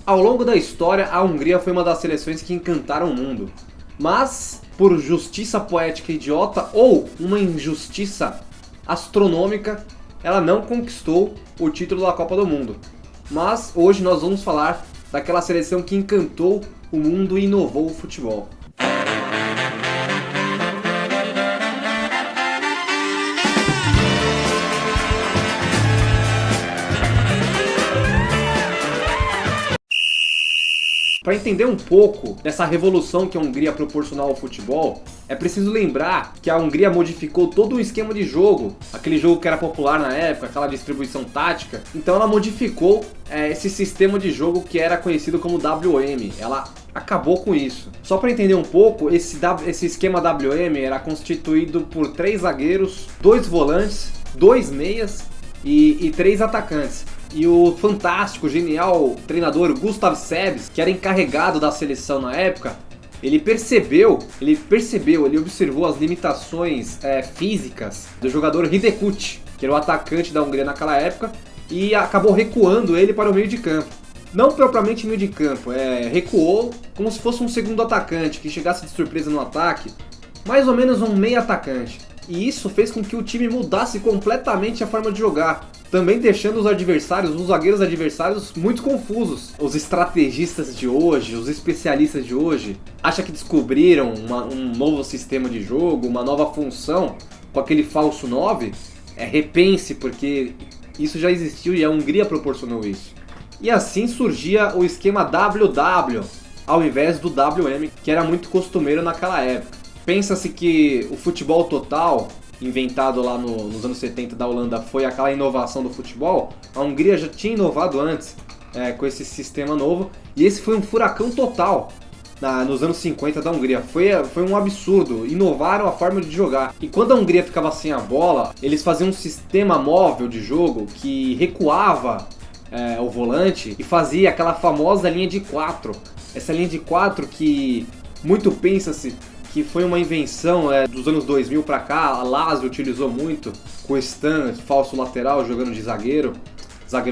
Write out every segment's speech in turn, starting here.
Ao longo da história, a Hungria foi uma das seleções que encantaram o mundo. Mas, por justiça poética idiota ou uma injustiça astronômica, ela não conquistou o título da Copa do Mundo. Mas hoje nós vamos falar daquela seleção que encantou o mundo e inovou o futebol. Para entender um pouco dessa revolução que a Hungria proporcionou ao futebol, é preciso lembrar que a Hungria modificou todo o esquema de jogo, aquele jogo que era popular na época, aquela distribuição tática. Então ela modificou esse sistema de jogo que era conhecido como WM. Ela acabou com isso. Só para entender um pouco, esse esquema WM era constituído por 3 zagueiros, 2 volantes, 2 meias e 3 atacantes. E o fantástico, genial treinador Gustav Sebes, que era encarregado da seleção na época, ele observou as limitações físicas do jogador Hidekuti, que era o atacante da Hungria naquela época, e acabou recuando ele para o meio de campo. Não propriamente meio de campo, recuou como se fosse um segundo atacante, que chegasse de surpresa no ataque, mais ou menos um meio atacante. E isso fez com que o time mudasse completamente a forma de jogar, também deixando os zagueiros adversários muito confusos. Os estrategistas de hoje, os especialistas de hoje, acham que descobriram um novo sistema de jogo, uma nova função com aquele falso 9. Repense, porque isso já existiu e a Hungria proporcionou isso. E assim surgia o esquema WW, ao invés do WM, que era muito costumeiro naquela época. Pensa-se que o futebol total, inventado lá nos anos 70 da Holanda, foi aquela inovação do futebol. A Hungria já tinha inovado antes com esse sistema novo, e esse foi um furacão total nos anos 50 da Hungria. Foi um absurdo, inovaram a forma de jogar. E quando a Hungria ficava sem a bola, eles faziam um sistema móvel de jogo que recuava o volante e fazia aquela famosa linha de 4. Essa linha de 4 que muito pensa-se que foi uma invenção dos anos 2000 para cá. A Lazio utilizou muito, com o Stan, falso lateral, jogando de zagueiro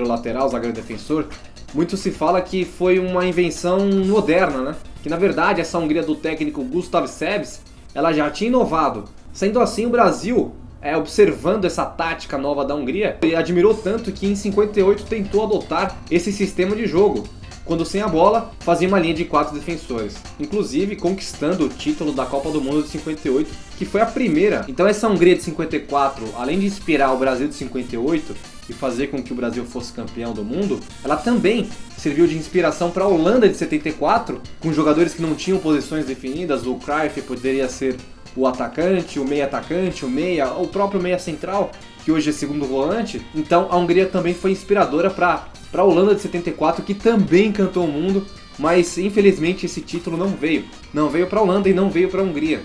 lateral, zagueiro defensor. Muito se fala que foi uma invenção moderna, né? Que na verdade essa Hungria do técnico Gustav Sebes, ela já tinha inovado. Sendo assim, o Brasil, observando essa tática nova da Hungria, admirou tanto que em 58 tentou adotar esse sistema de jogo. Quando sem a bola, fazia uma linha de 4 defensores, inclusive conquistando o título da Copa do Mundo de 58, que foi a primeira. Então essa Hungria de 54, além de inspirar o Brasil de 58 e fazer com que o Brasil fosse campeão do mundo, ela também serviu de inspiração para a Holanda de 74, com jogadores que não tinham posições definidas. O Cruyff poderia ser o atacante, o meia-atacante, o meia, ou o próprio meia central, que hoje é segundo volante. Então a Hungria também foi inspiradora para a Holanda de 74, que também encantou o mundo, mas infelizmente esse título não veio. Não veio para a Holanda e não veio para a Hungria.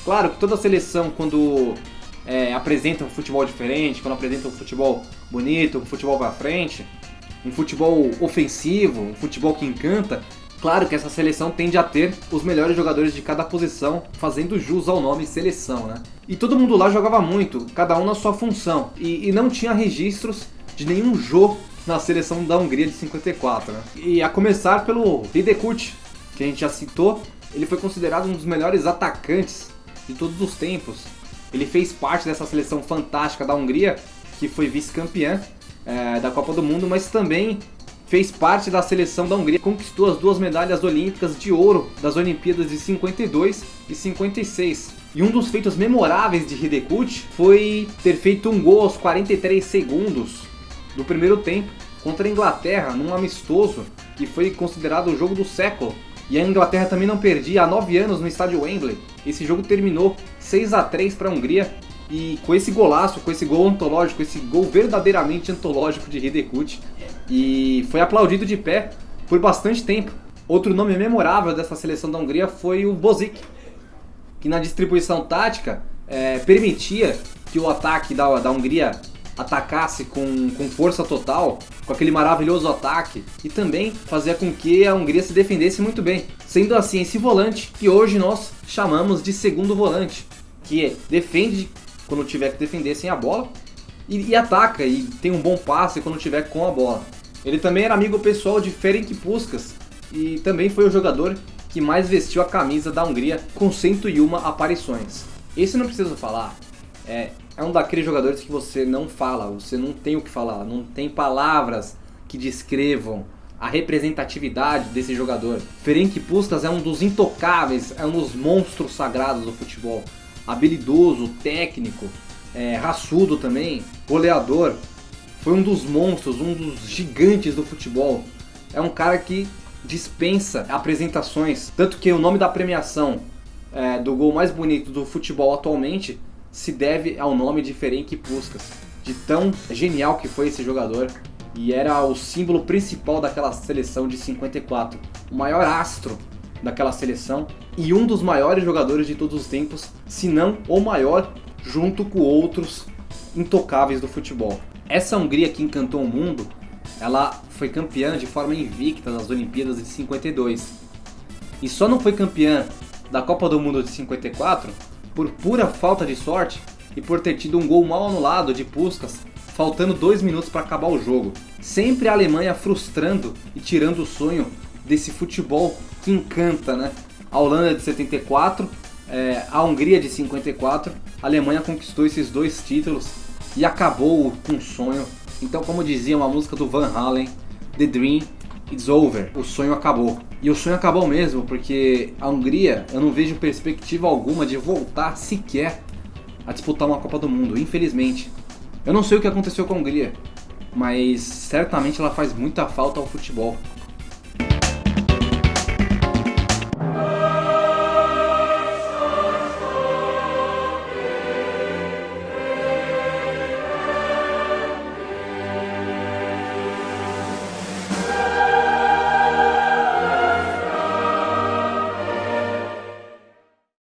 Claro que toda seleção, quando apresenta um futebol diferente, quando apresenta um futebol bonito, um futebol para frente, um futebol ofensivo, um futebol que encanta, claro que essa seleção tende a ter os melhores jogadores de cada posição, fazendo jus ao nome seleção, né? E todo mundo lá jogava muito, cada um na sua função, e não tinha registros de nenhum jogo na seleção da Hungria de 54, né? E a começar pelo Hidekuti, que a gente já citou. Ele foi considerado um dos melhores atacantes de todos os tempos. Ele fez parte dessa seleção fantástica da Hungria, que foi vice-campeã da Copa do Mundo, mas também fez parte da seleção da Hungria, conquistou as 2 medalhas olímpicas de ouro das Olimpíadas de 52 e 56. E um dos feitos memoráveis de Hidekuti foi ter feito um gol aos 43 segundos do primeiro tempo contra a Inglaterra, num amistoso que foi considerado o jogo do século. E a Inglaterra também não perdia há 9 anos no estádio Wembley. Esse jogo terminou 6-3 para a Hungria, e com esse golaço, com esse gol antológico, esse gol verdadeiramente antológico de Hidekuti, e foi aplaudido de pé por bastante tempo. Outro nome memorável dessa seleção da Hungria foi o Bozic, que na distribuição tática permitia que o ataque da Hungria atacasse com força total, com aquele maravilhoso ataque, e também fazia com que a Hungria se defendesse muito bem. Sendo assim, esse volante que hoje nós chamamos de segundo volante, que defende quando tiver que defender sem a bola e ataca e tem um bom passe quando tiver com a bola. Ele também era amigo pessoal de Ferenc Puskás, e também foi o jogador que mais vestiu a camisa da Hungria com 101 aparições. Esse não preciso falar, é um daqueles jogadores que você não fala, você não tem o que falar, não tem palavras que descrevam a representatividade desse jogador. Ferenc Puskás é um dos intocáveis, é um dos monstros sagrados do futebol. Habilidoso, técnico, raçudo também, goleador. Foi um dos monstros, um dos gigantes do futebol. É um cara que dispensa apresentações. Tanto que o nome da premiação do gol mais bonito do futebol atualmente se deve ao nome de Ferenc Puskás. De tão genial que foi esse jogador. E era o símbolo principal daquela seleção de 54. O maior astro daquela seleção e um dos maiores jogadores de todos os tempos, se não o maior, junto com outros intocáveis do futebol. Essa Hungria que encantou o mundo, ela foi campeã de forma invicta nas Olimpíadas de 52. E só não foi campeã da Copa do Mundo de 54 por pura falta de sorte e por ter tido um gol mal anulado de Puskás, faltando 2 minutos para acabar o jogo. Sempre a Alemanha frustrando e tirando o sonho desse futebol que encanta, né? A Holanda de 74, a Hungria de 54, a Alemanha conquistou esses 2 títulos e acabou com o sonho. Então, como dizia uma música do Van Halen, The Dream is over, o sonho acabou. E o sonho acabou mesmo, porque a Hungria, eu não vejo perspectiva alguma de voltar sequer a disputar uma Copa do Mundo, infelizmente. Eu não sei o que aconteceu com a Hungria, mas certamente ela faz muita falta ao futebol.